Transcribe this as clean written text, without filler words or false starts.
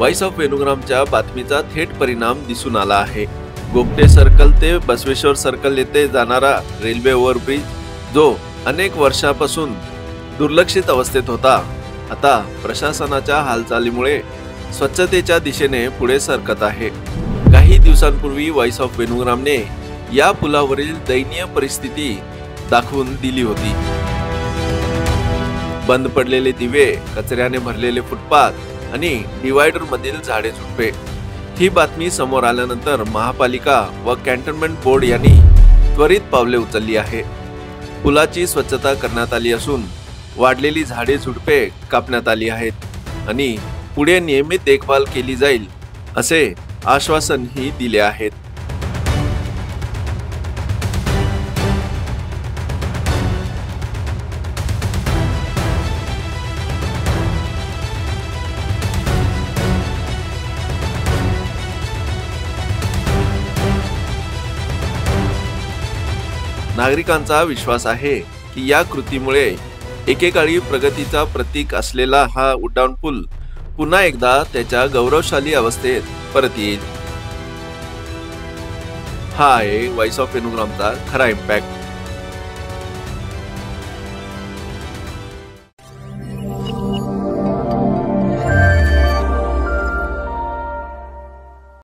Voice of वेणुग्रामच्या बातमीचा थेट परिणाम दिसून आला आहे। गोगटे सर्कल ते बसवेश्वर सर्कल येथे जाणारा रेल्वे ओव्हरब्रिज जो अनेक वर्षांपासून दुर्लक्षित अवस्थेत होता, आता प्रशासनाच्या हालचालीमुळे स्वच्छतेच्या दिशेने पुढे सरकत आहे। काही दिवसांपूर्वी व्हॉइस ऑफ वेणुग्रामने या पुलावरील दयनीय परिस्थिती दाखवून दिली होती। बंद पडलेले दिवे, कचऱ्याने भरलेले फुटपाथ आणि डिवायडर मधील झाडे झुडपे। ही बातमी समोर आल्यानंतर महापालिका व कॅन्टोन्मेंट बोर्ड यांनी त्वरित पावले उचलली आहे। पुलाची स्वच्छता करण्यात आली असून वाढलेली झाडे झुडपे कापण्यात आली आहेत आणि पुढे नियमित देखभाल केली जाईल असे आश्वासनही दिले आहेत। नागरिकांचा विश्वास आहे की या कृतीमुळे एकेकाळी प्रगतीचा प्रतीक असलेला हा उड्डाणपूल पुन्हा एकदा त्याच्या गौरवशाली अवस्थेत परत येईल। हा आहे व्हॉइस ऑफ वेणुग्रामचा खरा इम्पॅक्ट।